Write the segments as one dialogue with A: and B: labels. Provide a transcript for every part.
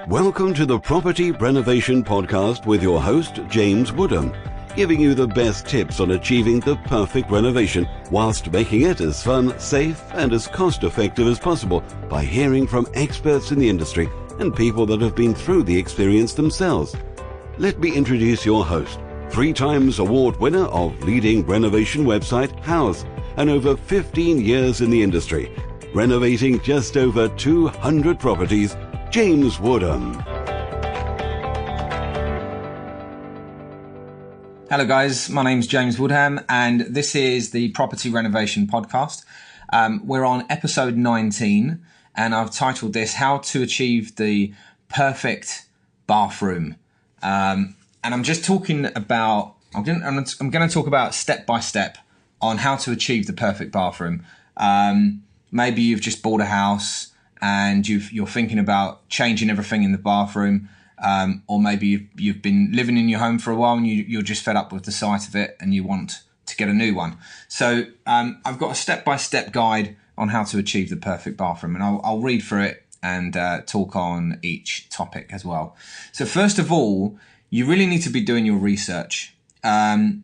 A: Welcome to the Property Renovation Podcast with your host, James Woodham, giving you the best tips on achieving the perfect renovation whilst making it as fun, safe and as cost-effective as possible by hearing from experts in the industry and people that have been through the experience themselves. Let me introduce your host, 3 times award winner of leading renovation website Houzz, and over 15 years in the industry, renovating just over 200 properties, James Woodham.
B: Hello guys, my name's James Woodham and this is the Property Renovation Podcast. We're on episode 19 and I've titled this How to Achieve the Perfect Bathroom. And I'm just talking about, I'm going to talk about step by step on how to achieve the perfect bathroom. Maybe you've just bought a house and you're thinking about changing everything in the bathroom, or maybe you've been living in your home for a while and you're just fed up with the sight of it and you want to get a new one. So I've got a step-by-step guide on how to achieve the perfect bathroom, and I'll read through it and talk on each topic as well. So first of all, you really need to be doing your research, and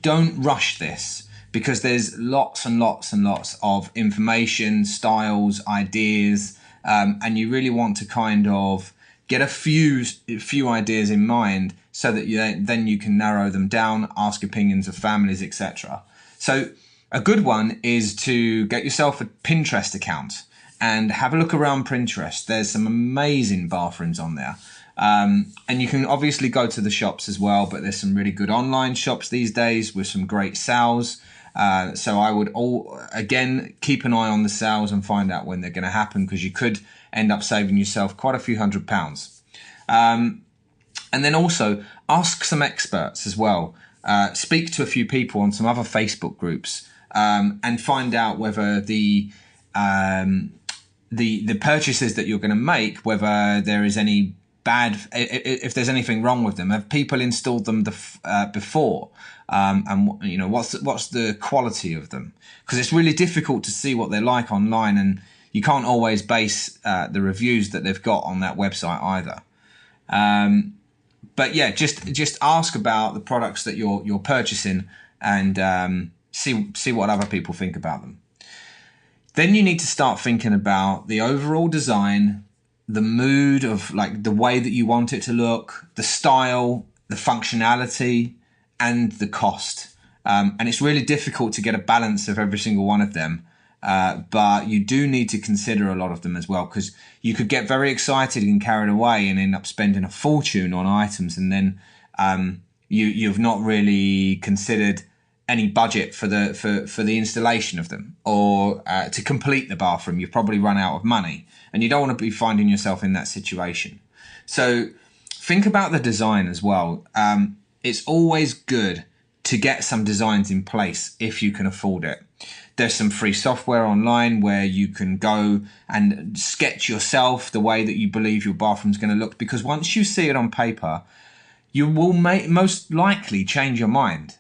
B: don't rush this, because there's lots and lots and lots of information, styles, ideas, and you really want to kind of get a few ideas in mind so that then you can narrow them down, ask opinions of families, etc. So a good one is to get yourself a Pinterest account and have a look around Pinterest. There's some amazing bathrooms on there. And you can obviously go to the shops as well, but there's some really good online shops these days with some great sales. So I would again keep an eye on the sales and find out when they're going to happen, because you could end up saving yourself quite a few £100s. And then also ask some experts as well. Speak to a few people on some other Facebook groups, and find out whether the purchases that you're going to make, whether there is any if there's anything wrong with them. Have people installed them before? And you know, what's the quality of them? Because it's really difficult to see what they're like online, and you can't always base the reviews that they've got on that website either. But yeah, just ask about the products that you're purchasing and see what other people think about them. Then you need to start thinking about the overall design, the mood of like the way that you want it to look, the style, the functionality, and the cost. And it's really difficult to get a balance of every single one of them. But you do need to consider a lot of them as well, because you could get very excited and carried away and end up spending a fortune on items. And then you've not really considered any budget for the installation of them, or to complete the bathroom. You've probably run out of money, and you don't want to be finding yourself in that situation. So think about the design as well. It's always good to get some designs in place if you can afford it. There's some free software online where you can go and sketch yourself the way that you believe your bathroom's going to look, because once you see it on paper, you will most likely change your mind.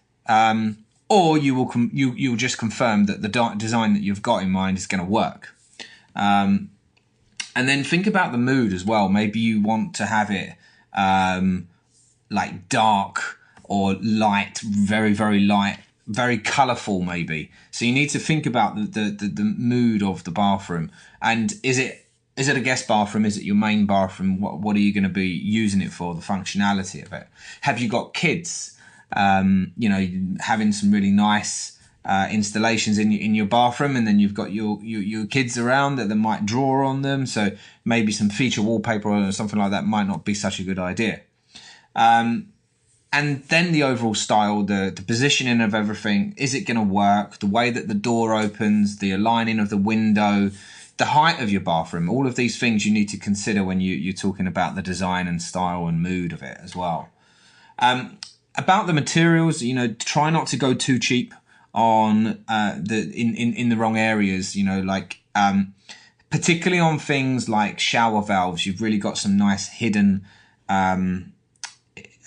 B: Or you will just confirm that the design that you've got in mind is going to work. And then think about the mood as well. Maybe you want to have it like dark or light, very, very light, very colourful maybe. So you need to think about the mood of the bathroom. And is it a guest bathroom? Is it your main bathroom? What are you going to be using it for? The functionality of it. Have you got kids? You know, having some really nice installations in your bathroom, and then you've got your kids around that might draw on them. So maybe some feature wallpaper or something like that might not be such a good idea. And then the overall style, the positioning of everything. Is it going to work? The way that the door opens, the aligning of the window, the height of your bathroom. All of these things you need to consider when you're talking about the design and style and mood of it as well. About the materials, you know, try not to go too cheap on in the wrong areas. You know, like particularly on things like shower valves. You've really got some nice hidden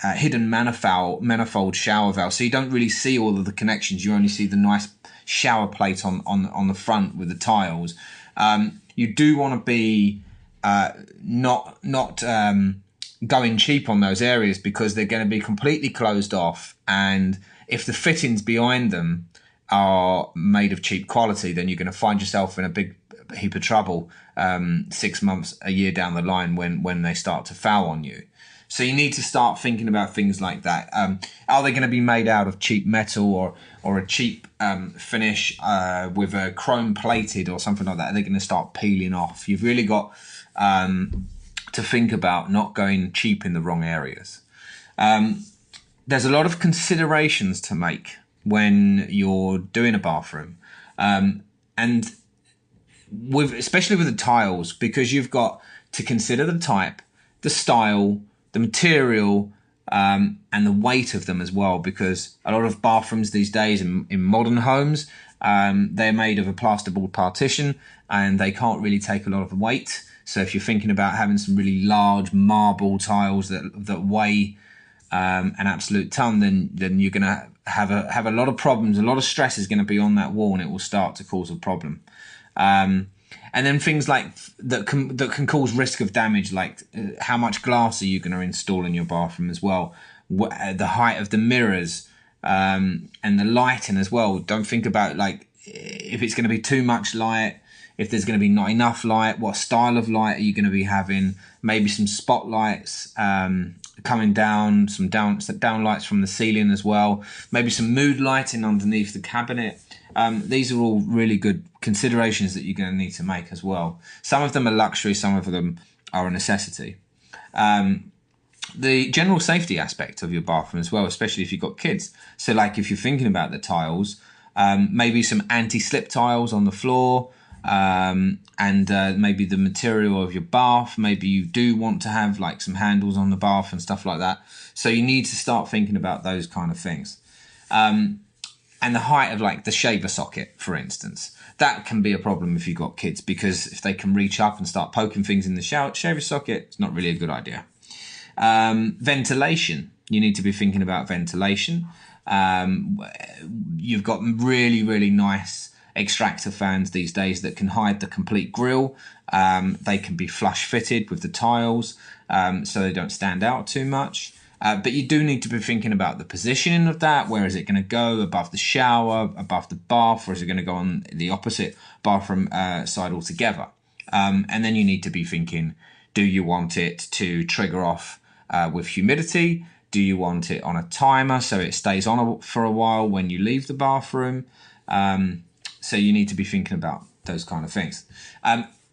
B: manifold shower valve, so you don't really see all of the connections. You only see the nice shower plate on the front with the tiles. You do want to be not going cheap on those areas, because they're going to be completely closed off. And if the fittings behind them are made of cheap quality, then you're going to find yourself in a big heap of trouble 6 months, a year down the line when they start to foul on you. So you need to start thinking about things like that. Are they going to be made out of cheap metal or a cheap finish with a chrome plated or something like that? Are they going to start peeling off? You've really got to think about not going cheap in the wrong areas. There's a lot of considerations to make when you're doing a bathroom, and especially with the tiles, because you've got to consider the type, the style, the material, and the weight of them as well, because a lot of bathrooms these days in modern homes, they're made of a plasterboard partition and they can't really take a lot of weight. So if you're thinking about having some really large marble tiles that weigh an absolute ton, then you're going to have a lot of problems. A lot of stress is going to be on that wall, and it will start to cause a problem. And then things like that can cause risk of damage, like how much glass are you going to install in your bathroom as well, the height of the mirrors, and the lighting as well. Don't think about like if it's going to be too much light, if there's going to be not enough light, what style of light are you going to be having? Maybe some spotlights coming down, some down lights from the ceiling as well. Maybe some mood lighting underneath the cabinet. These are all really good considerations that you're going to need to make as well. Some of them are luxury, some of them are a necessity. The general safety aspect of your bathroom as well, especially if you've got kids. So like if you're thinking about the tiles, maybe some anti-slip tiles on the floor, and maybe the material of your bath. Maybe you do want to have like some handles on the bath and stuff like that. So you need to start thinking about those kind of things. And the height of like the shaver socket, for instance, that can be a problem if you've got kids, because if they can reach up and start poking things in the shaver socket, it's not really a good idea. Ventilation, you need to be thinking about ventilation. You've got really, really nice extractor fans these days that can hide the complete grill. They can be flush fitted with the tiles, so they don't stand out too much. But you do need to be thinking about the positioning of that. Where is it going to go? Above the shower, above the bath, or is it going to go on the opposite bathroom side altogether? And then you need to be thinking, do you want it to trigger off with humidity? Do you want it on a timer so it stays on for a while when you leave the bathroom? So you need to be thinking about those kind of things.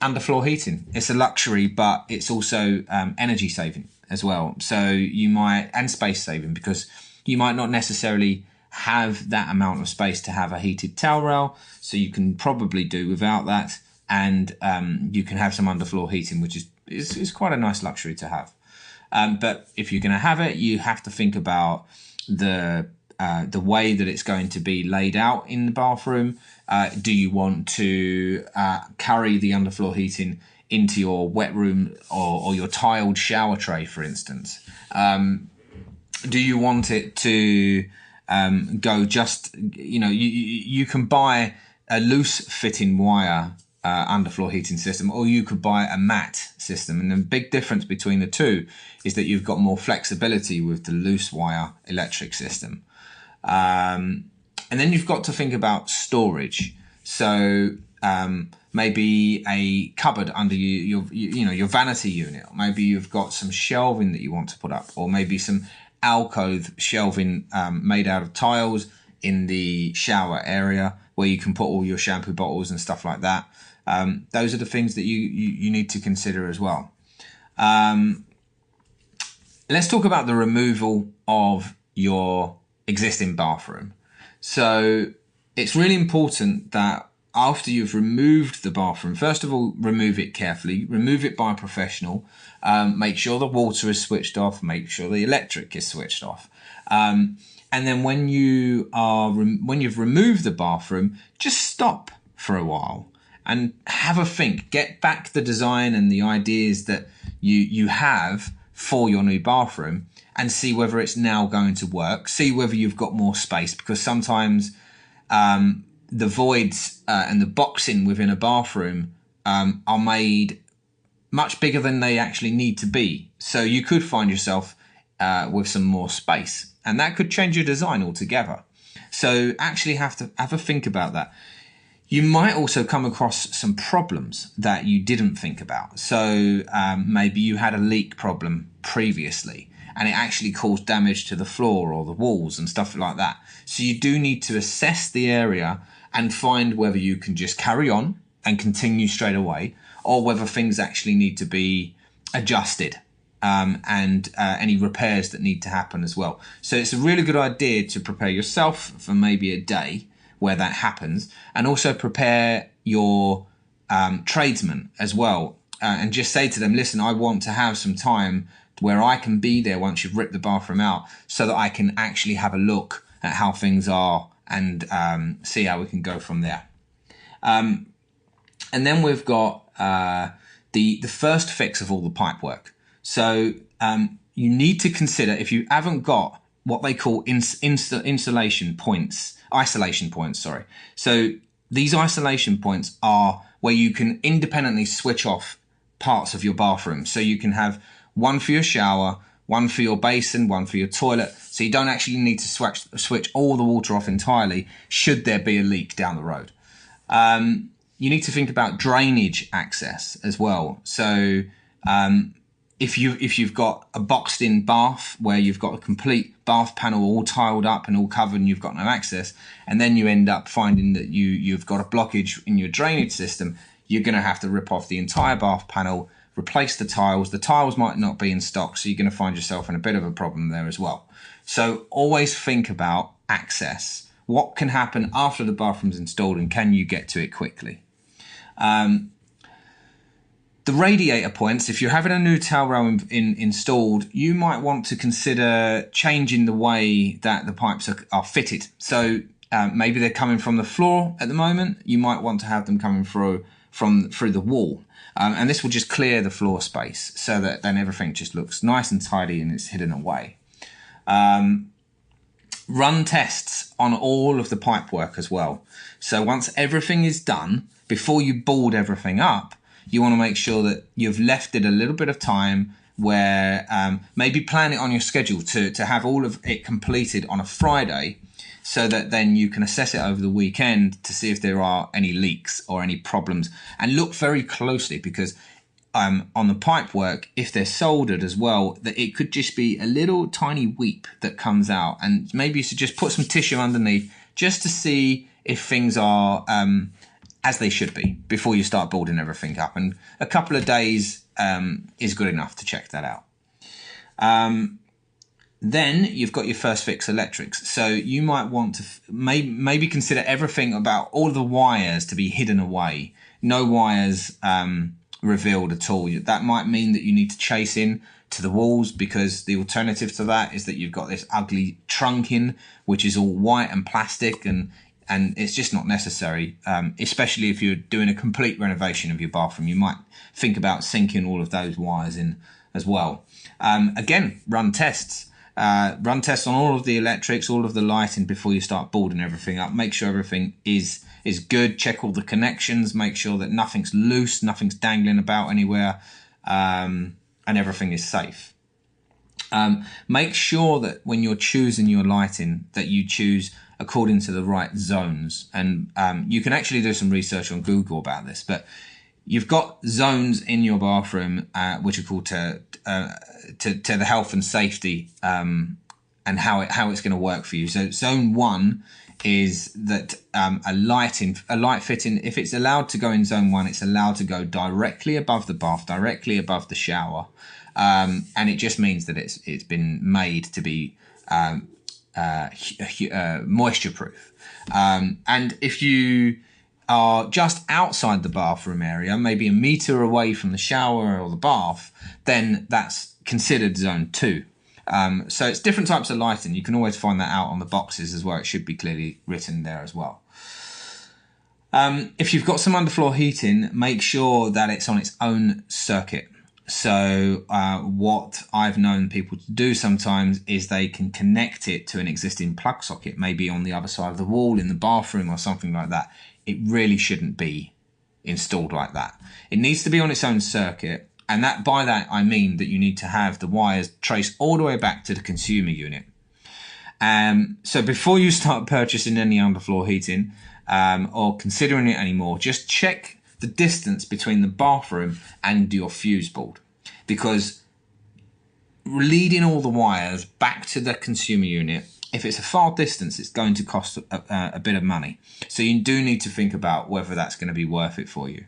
B: Underfloor heating, it's a luxury, but it's also energy saving as well. So you might, and space saving, because you might not necessarily have that amount of space to have a heated towel rail. So you can probably do without that. And you can have some underfloor heating, which is quite a nice luxury to have. But if you're going to have it, you have to think about the way that it's going to be laid out in the bathroom. Do you want to carry the underfloor heating into your wet room or your tiled shower tray, for instance? Do you want it to go just, you can buy a loose fitting wire underfloor heating system, or you could buy a mat system. And the big difference between the two is that you've got more flexibility with the loose wire electric system. And then you've got to think about storage. So maybe a cupboard under your vanity unit, or maybe you've got some shelving that you want to put up, or maybe some alcove shelving made out of tiles in the shower area where you can put all your shampoo bottles and stuff like that. Those are the things that you need to consider as well. Let's talk about the removal of your existing bathroom. So it's really important that after you've removed the bathroom, first of all, remove it carefully, remove it by a professional, make sure the water is switched off, make sure the electric is switched off. And then when you've removed the bathroom, just stop for a while and have a think, get back the design and the ideas that you have for your new bathroom, and see whether it's now going to work, see whether you've got more space, because sometimes the voids and the boxing within a bathroom are made much bigger than they actually need to be. So you could find yourself with some more space, and that could change your design altogether. So actually have a think about that. You might also come across some problems that you didn't think about. So maybe you had a leak problem previously and it actually caused damage to the floor or the walls and stuff like that. So you do need to assess the area and find whether you can just carry on and continue straight away, or whether things actually need to be adjusted, and any repairs that need to happen as well. So it's a really good idea to prepare yourself for maybe a day where that happens, and also prepare your tradesmen as well, and just say to them, listen, I want to have some time where I can be there once you've ripped the bathroom out, so that I can actually have a look at how things are and see how we can go from there. And then we've got the first fix of all the pipe work. So you need to consider, if you haven't got what they call isolation points. So these isolation points are where you can independently switch off parts of your bathroom. So you can have one for your shower, one for your basin, one for your toilet. So you don't actually need to switch all the water off entirely should there be a leak down the road. You need to think about drainage access as well. So if you've got a boxed in bath where you've got a complete bath panel all tiled up and all covered and you've got no access, and then you end up finding that you've got a blockage in your drainage system, you're going to have to rip off the entire bath panel, replace the tiles. The tiles might not be in stock, so you're going to find yourself in a bit of a problem there as well. So always think about access. What can happen after the bathroom's installed, and can you get to it quickly? The radiator points, if you're having a new towel row installed, you might want to consider changing the way that the pipes are fitted. So maybe they're coming from the floor at the moment. You might want to have them coming through the wall. And this will just clear the floor space so that then everything just looks nice and tidy and it's hidden away. Run tests on all of the pipe work as well. So once everything is done, before you board everything up, you want to make sure that you've left it a little bit of time where maybe plan it on your schedule to have all of it completed on a Friday, so that then you can assess it over the weekend to see if there are any leaks or any problems. And look very closely, because on the pipe work, if they're soldered as well, that it could just be a little tiny weep that comes out. And maybe you should just put some tissue underneath just to see if things are as they should be before you start boarding everything up. And a couple of days is good enough to check that out. Then you've got your first fix electrics. So you might want to maybe consider everything about all the wires to be hidden away. No wires revealed at all. That might mean that you need to chase in to the walls, because the alternative to that is that you've got this ugly trunking, which is all white and plastic, and it's just not necessary, especially if you're doing a complete renovation of your bathroom. You might think about sinking all of those wires in as well. Again, run tests. Run tests on all of the electrics, all of the lighting before you start boarding everything up. Make sure everything is good. Check all the connections. Make sure that nothing's loose, nothing's dangling about anywhere, and everything is safe. Make sure that when you're choosing your lighting, that you choose according to the right zones. And you can actually do some research on Google about this, but you've got zones in your bathroom which are called to the health and safety, and how it's going to work for you. So zone 1 is that a light fitting, if it's allowed to go in zone 1, it's allowed to go directly above the bath, directly above the shower, and it just means that it's been made to be moisture proof. And if you are just outside the bathroom area, maybe a meter away from the shower or the bath, then that's considered zone 2. So it's different types of lighting. You can always find that out on the boxes as well. It should be clearly written there as well. If you've got some underfloor heating, make sure that it's on its own circuit. So what I've known people to do sometimes is they can connect it to an existing plug socket, maybe on the other side of the wall in the bathroom or something like that. It really shouldn't be installed like that. It needs to be on its own circuit. And by that, I mean that you need to have the wires traced all the way back to the consumer unit. So before you start purchasing any underfloor heating or considering it anymore, just check the distance between the bathroom and your fuse board, because leading all the wires back to the consumer unit, if it's a far distance, it's going to cost a bit of money. So you do need to think about whether that's going to be worth it for you.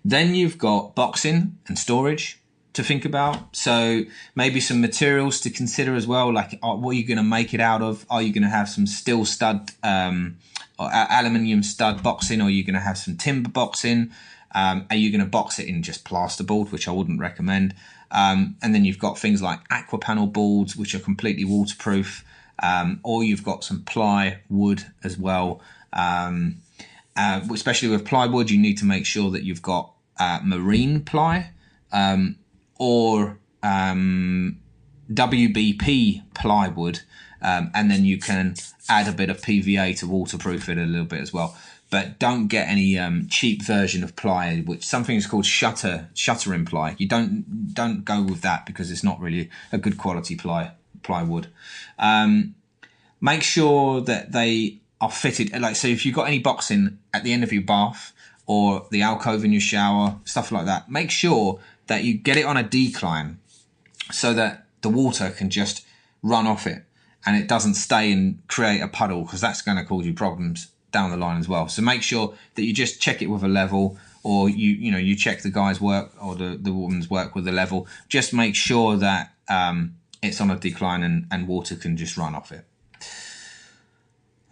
B: Then you've got boxing and storage to think about. So maybe some materials to consider as well, like what are you going to make it out of? Are you going to have some steel stud or aluminium stud boxing, or are you going to have some timber boxing? Are you going to box it in just plasterboard, which I wouldn't recommend? And then you've got things like aqua panel boards, which are completely waterproof, or you've got some plywood as well. Especially with plywood, you need to make sure that you've got marine ply or WBP plywood, and then you can add a bit of PVA to waterproof it a little bit as well. But don't get any cheap version of ply, which something is called shuttering ply. You don't go with that, because it's not really a good quality plywood. Make sure that they are fitted. Like, so if you've got any boxing at the end of your bath or the alcove in your shower, stuff like that, make sure that you get it on a decline so that the water can just run off it and it doesn't stay and create a puddle, because that's going to cause you problems down the line as well. So make sure that you just check it with a level, or you check the guy's work or the woman's work with a level. Just make sure that it's on a decline and water can just run off it.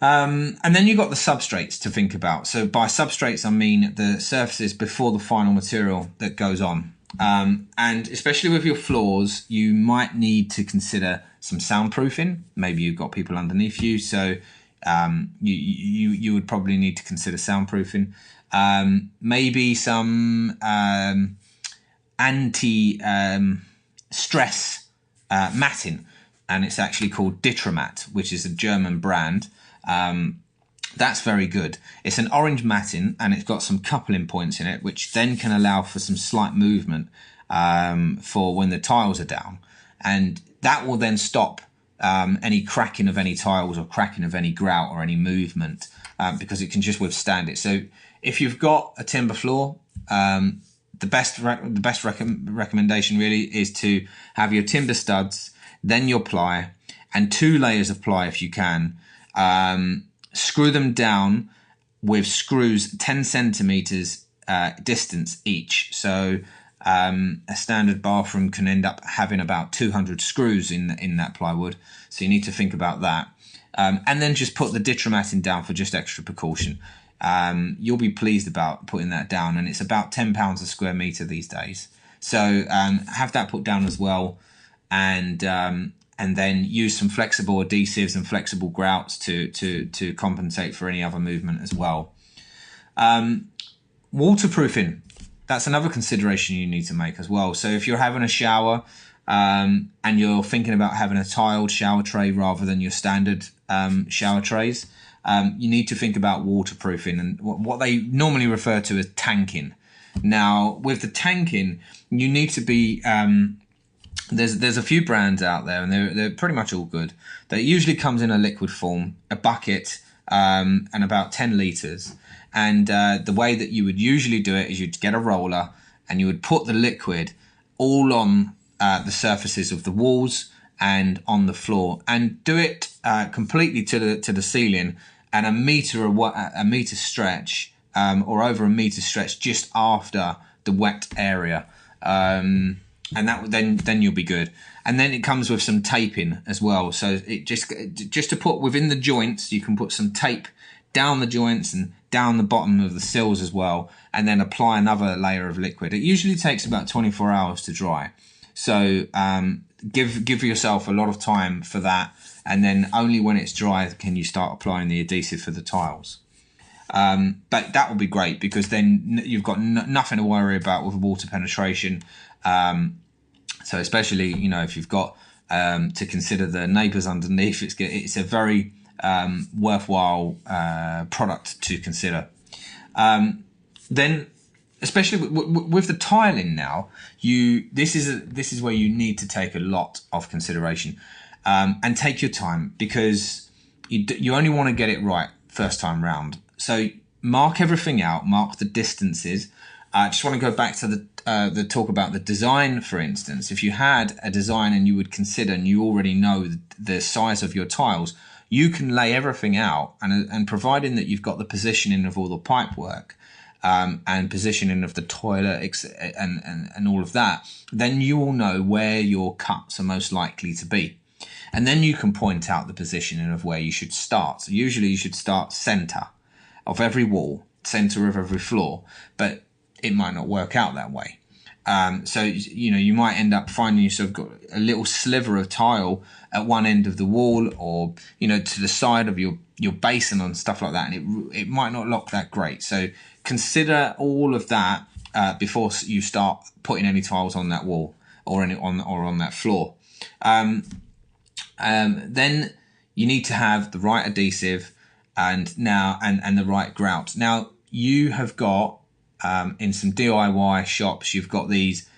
B: And then you've got the substrates to think about. So by substrates, I mean the surfaces before the final material that goes on. And especially with your floors, you might need to consider some soundproofing. Maybe you've got people underneath you, so you would probably need to consider soundproofing. Maybe some anti-stress matting, and it's actually called Ditramat, which is a German brand. That's very good. It's an orange matting, and it's got some coupling points in it, which then can allow for some slight movement for when the tiles are down, and that will then stop any cracking of any tiles or cracking of any grout or any movement, because it can just withstand it. So if you've got a timber floor, the best recommendation really is to have your timber studs, then your ply, and 2 layers of ply if you can. Screw them down with screws 10 centimeters distance each. So a standard bathroom can end up having about 200 screws in that plywood. So you need to think about that. And then just put the Ditramatting down for just extra precaution. You'll be pleased about putting that down, and it's about £10 a square meter these days. So have that put down as well, and then use some flexible adhesives and flexible grouts to compensate for any other movement as well. Waterproofing, that's another consideration you need to make as well. So if you're having a shower and you're thinking about having a tiled shower tray rather than your standard shower trays, you need to think about waterproofing and what they normally refer to as tanking. Now, with the tanking, you need to be... There's a few brands out there, and they're pretty much all good. That usually comes in a liquid form, a bucket, and about 10 litres. And the way that you would usually do it is you'd get a roller and you would put the liquid all on the surfaces of the walls and on the floor, and do it completely to the ceiling, and a meter stretch or over a meter stretch just after the wet area. And that then you'll be good. And then it comes with some taping as well. So it just to put within the joints, you can put some tape down the joints and down the bottom of the sills as well, and then apply another layer of liquid. It usually takes about 24 hours to dry. So give yourself a lot of time for that, and then only when it's dry can you start applying the adhesive for the tiles. But that will be great, because then you've got nothing to worry about with water penetration. So especially, if you've got to consider the neighbours underneath, it's a very worthwhile product to consider. Then especially with the tiling now, this is where you need to take a lot of consideration, and take your time, because you only want to get it right first time round. So mark everything out, mark the distances. I just want to go back to the talk about the design, for instance. If you had a design and you would consider, and you already know the size of your tiles, you can lay everything out, and providing that you've got the positioning of all the pipe work, and positioning of the toilet and all of that, then you will know where your cuts are most likely to be. And then you can point out the positioning of where you should start. So usually you should start center of every wall, center of every floor, but it might not work out that way. So, you might end up finding yourself got a little sliver of tile at one end of the wall, or, to the side of your basin and stuff like that. And it might not look that great. So consider all of that before you start putting any tiles on that wall or on that floor. Then you need to have the right adhesive and the right grout. Now, you have got, in some DIY shops, you've got these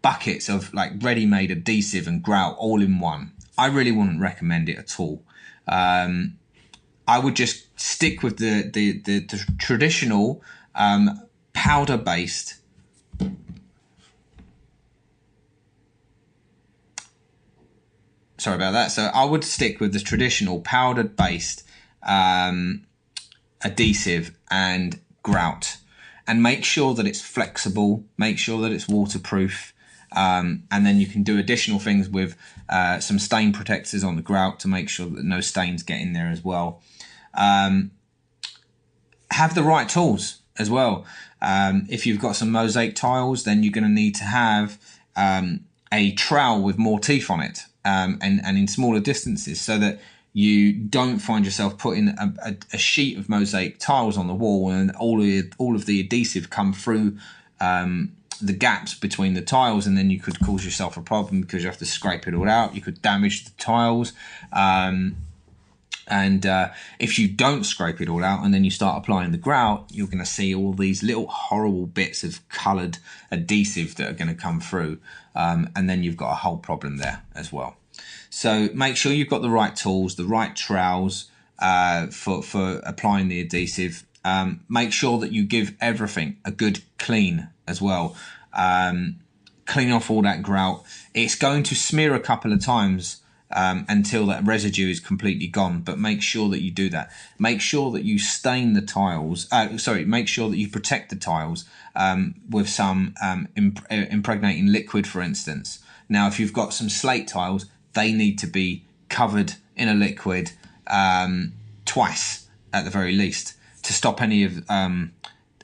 B: buckets of like ready-made adhesive and grout all in one. I really wouldn't recommend it at all. I would just stick with the traditional powder-based Sorry about that. So I would stick with the traditional powdered-based adhesive and grout, and make sure that it's flexible, make sure that it's waterproof, and then you can do additional things with some stain protectors on the grout to make sure that no stains get in there as well. Have the right tools as well. If you've got some mosaic tiles, then you're going to need to have a trowel with more teeth on it, and in smaller distances, so that you don't find yourself putting a sheet of mosaic tiles on the wall and all of the adhesive come through the gaps between the tiles, and then you could cause yourself a problem because you have to scrape it all out. You could damage the tiles. And if you don't scrape it all out and then you start applying the grout, you're going to see all these little horrible bits of coloured adhesive that are going to come through. And then you've got a whole problem there as well. So make sure you've got the right tools, the right trowels for applying the adhesive. Make sure that you give everything a good clean as well. Clean off all that grout. It's going to smear a couple of times until that residue is completely gone, but make sure that you do that. Make sure that you stain the tiles. Make sure that you protect the tiles with some impregnating liquid, for instance. Now, if you've got some slate tiles, they need to be covered in a liquid twice at the very least to stop any of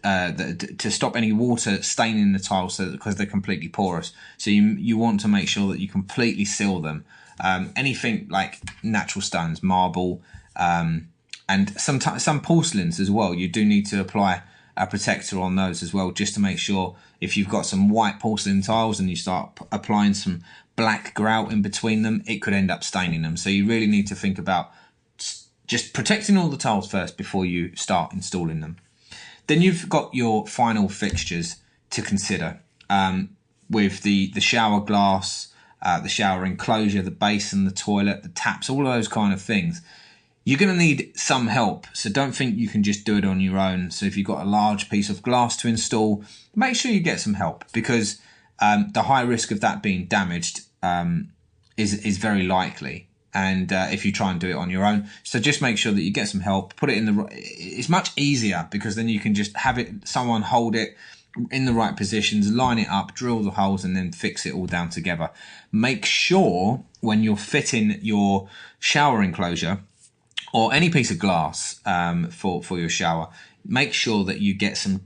B: to stop any water staining the tiles, because they're completely porous. So you want to make sure that you completely seal them. Anything like natural stones, marble, and some porcelains as well. You do need to apply a protector on those as well, just to make sure if you've got some white porcelain tiles and you start applying some black grout in between them, it could end up staining them. So you really need to think about just protecting all the tiles first before you start installing them. Then you've got your final fixtures to consider, with the shower glass, the shower enclosure, the basin, the toilet, the taps, all of those kind of things. You're going to need some help, so don't think you can just do it on your own. So if you've got a large piece of glass to install, make sure you get some help, because the high risk of that being damaged is very likely. And if you try and do it on your own, so just make sure that you get some help. Put it in it's much easier, because then you can just have someone hold it in the right positions, line it up, drill the holes, and then fix it all down together. Make sure when you're fitting your shower enclosure or any piece of glass for your shower, make sure that you get some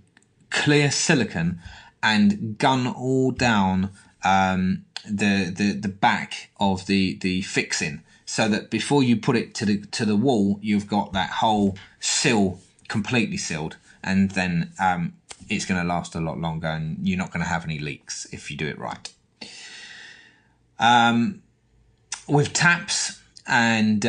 B: clear silicone and gun all down the back of the fixing, so that before you put it to the wall, you've got that whole sill completely sealed, and then it's going to last a lot longer, and you're not going to have any leaks if you do it right. With taps and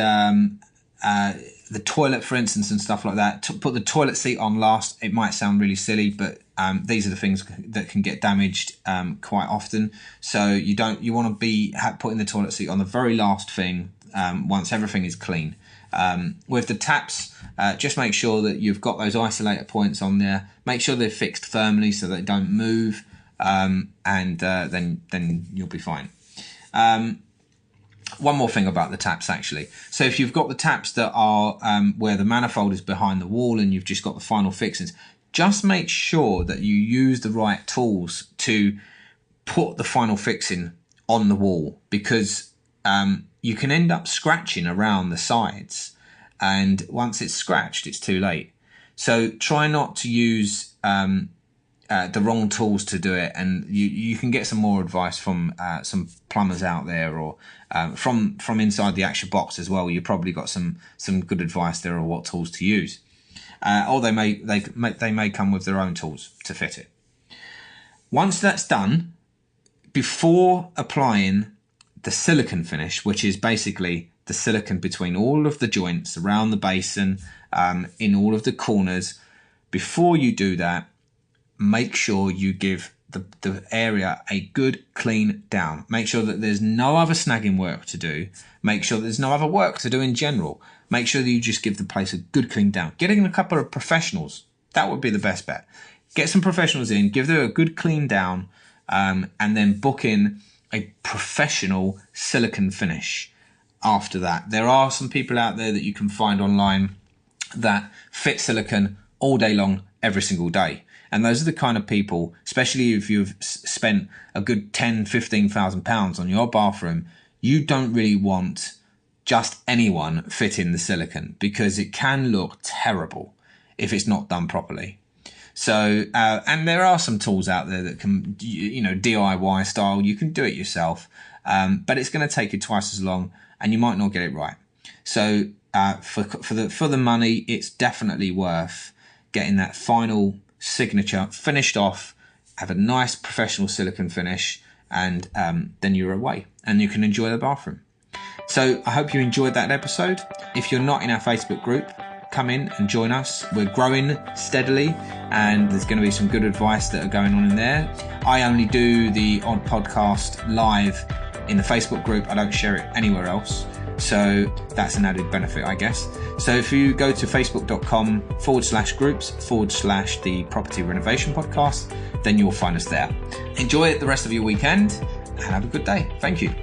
B: the toilet, for instance, and stuff like that. To put the toilet seat on last, it might sound really silly, but these are the things that can get damaged quite often. So you want to be putting the toilet seat on the very last thing once everything is clean. With the taps, just make sure that you've got those isolator points on there. Make sure they're fixed firmly so they don't move, and then you'll be fine. One more thing about the taps, actually. So if you've got the taps that are where the manifold is behind the wall and you've just got the final fixings, just make sure that you use the right tools to put the final fixing on the wall, because you can end up scratching around the sides, and once it's scratched, it's too late. So try not to use the wrong tools to do it, and you can get some more advice from some plumbers out there, or from inside the Action box as well. You've probably got some good advice there on what tools to use, or they may come with their own tools to fit it. Once that's done, before applying the silicone finish, which is basically the silicone between all of the joints around the basin, in all of the corners, before you do that, make sure you give the area a good clean down. Make sure that there's no other snagging work to do. Make sure there's no other work to do in general. Make sure that you just give the place a good clean down. Getting a couple of professionals, that would be the best bet. Get some professionals in, give them a good clean down, and then book in a professional silicone finish after that. There are some people out there that you can find online that fit silicone all day long, every single day. And those are the kind of people, especially if you've spent a good £10,000-15,000 on your bathroom, you don't really want just anyone fitting the silicone, because it can look terrible if it's not done properly. So, and there are some tools out there that can, DIY style, you can do it yourself, but it's going to take you twice as long and you might not get it right. So for the money, it's definitely worth getting that final signature finished off, have a nice professional silicone finish, and then you're away and you can enjoy the bathroom. So I hope you enjoyed that episode. If you're not in our Facebook group, come in and join us. We're growing steadily and there's going to be some good advice that are going on in there. I only do the odd podcast live in the Facebook group. I don't share it anywhere else. So that's an added benefit, I guess. So if you go to facebook.com/groups/ the Property Renovation Podcast, then you'll find us there. Enjoy the rest of your weekend and have a good day. Thank you.